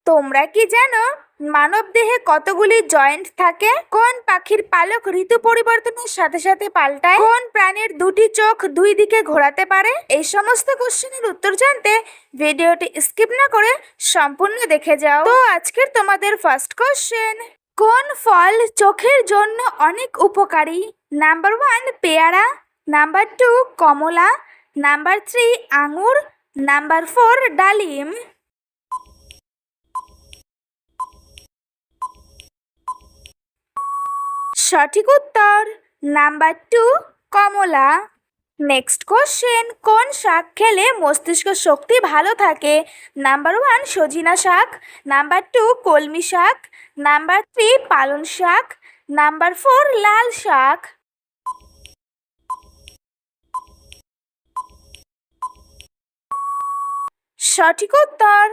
তোমরা কি জানো মানব দেহে কতগুলি জয়েন্ট থাকে? কোন পাখির পালক ঋতু পরিবর্তনের সাথে সাথে পাল্টায়? কোন প্রাণীর দুটি চোখ দুই দিকে ঘোরাতে পারে? এই সমস্ত কোশ্চেনের উত্তর জানতে ভিডিওটি স্কিপ না করে সম্পূর্ণ দেখে যাও। তো আজকের তোমাদের ফার্স্ট কোশ্চেন, কোন ফল চোখের জন্য অনেক উপকারী? নাম্বার 1 পেয়ারা, নাম্বার 2 কমলা, নাম্বার 3 আঙুর, নাম্বার 4 ডালিম। সঠিক উত্তর নাম্বার 2 কমলা। নেক্সট কোশ্চেন, কোন শাক খেলে মস্তিষ্ক শক্তি ভালো থাকে? নাম্বার 1 সজিনা শাক, নাম্বার 2 কলমি শাক, নাম্বার 3 পালং শাক, নাম্বার 4 লাল শাক। সঠিক উত্তর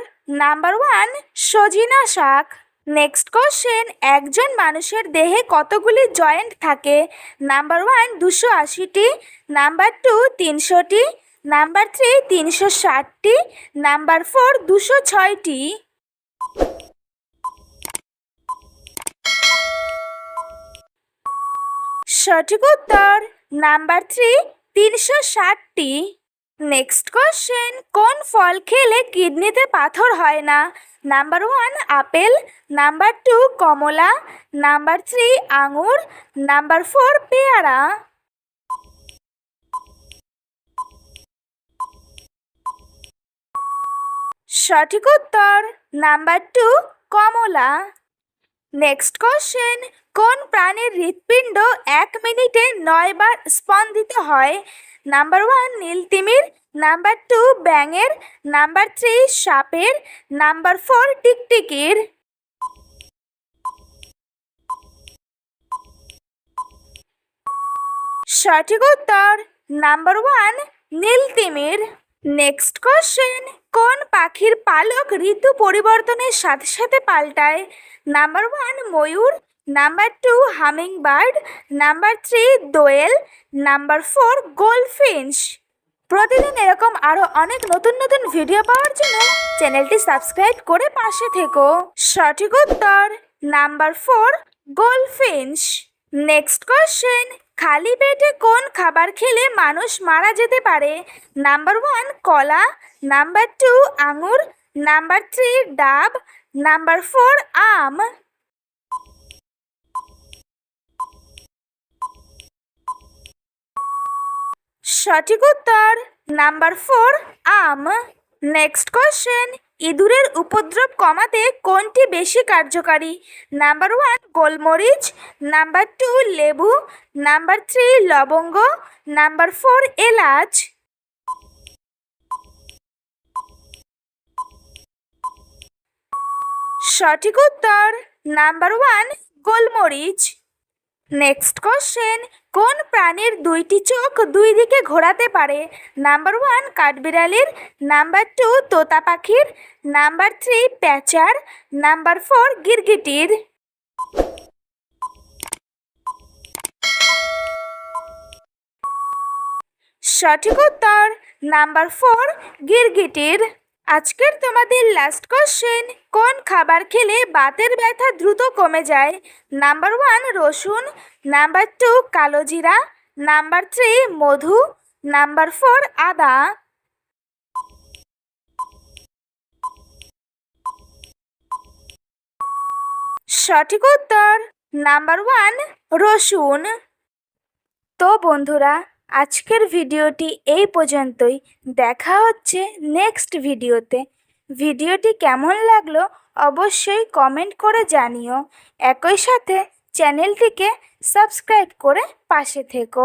নাম্বার 1 সজিনা শাক। নেক্সট কোশ্চেন, একজন মানুষের দেহে কতগুলি জয়েন্ট থাকে? নাম্বার 1 280টি, নাম্বার 2 300টি, নাম্বার 3 360টি, নাম্বার 4 206টি। সঠিক উত্তর নাম্বার 3 360টি। নেক্সট কোশ্চেন, কোন ফল খেলে কিডনিতে পাথর হয় না? নাম্বার 1 আপেল, নাম্বার 2 কমলা, নাম্বার 3 আঙুর, নাম্বার 4 পেয়ারা। সঠিক উত্তর নাম্বার 2 কমলা। নেক্সট কোশ্চেন, কোন প্রাণীর হৃৎপিণ্ড 1 মিনিটে 9 বার স্পন্দিত হয়? নাম্বার 1 নীলতিমির, নাম্বার 2 ব্যাঙের, নাম্বার 3 সাপের, নাম্বার 4 টিকটিকির। সঠিক উত্তর নাম্বার 1 নীলতিমির। নেক্সট কোশ্চেন, কোন পাখির পালক ঋতু পরিবর্তনের সাথে সাথে পাল্টায়? নাম্বার 1 ময়ূর, নাম্বার 2 হামিং বার্ড, নাম্বার 3 দোয়েল, নাম্বার 4 গোল্ডফিঞ্চ। প্রতিদিন এরকম আরো অনেক নতুন নতুন ভিডিও পাওয়ার জন্য চ্যানেলটি সাবস্ক্রাইব করে পাশে থেকো। সঠিক উত্তর নাম্বার 4 গোল্ডফিঞ্চ। নেক্সট কোশ্চেন, খালি পেটে কোন খাবার খেলে মানুষ মারা যেতে পারে? নাম্বার 1 কলা, নাম্বার 2 আঙুর, নাম্বার 3 ডাব, নাম্বার 4 আম। সঠিক উত্তর নাম্বার 4 আম। নেক্সট কোশ্চেন, ইঁদুরের উপদ্রব কমাতে কোনটি বেশি কার্যকারী? নাম্বার 1 গোলমরিচ, নাম্বার 2 লেবু, নাম্বার 3 লবঙ্গ, নাম্বার 4 এলাচ। সঠিক উত্তর নাম্বার 1 গোলমরিচ। নেক্সট কোশ্চেন, কোন প্রাণীর দুইটি চোখ দুই দিকে ঘোরাতে পারে? নাম্বার 1 কাঠবিড়ালির, নাম্বার 2 তোতা পাখির, নাম্বার 3 প্যাঁচার, নাম্বার 4 গিরগিটির। সঠিক উত্তর নাম্বার 4 গিরগিটির। আজকের তোমাদের লাস্ট কোশ্চেন, কোন খাবার খেলে বাতের ব্যথা দ্রুত কমে যায়? নাম্বার 1 রসুন, নাম্বার 2 কালোজিরা, নাম্বার 3 মধু, নাম্বার 4 আদা। সঠিক উত্তর নাম্বার 1 রসুন। তো বন্ধুরা, আজকের ভিডিওটি এই পর্যন্তই। দেখা হচ্ছে নেক্সট ভিডিওতে। ভিডিওটি কেমন লাগলো অবশ্যই কমেন্ট করে জানিও। একই সাথে চ্যানেলটিকে সাবস্ক্রাইব করে পাশে থেকো।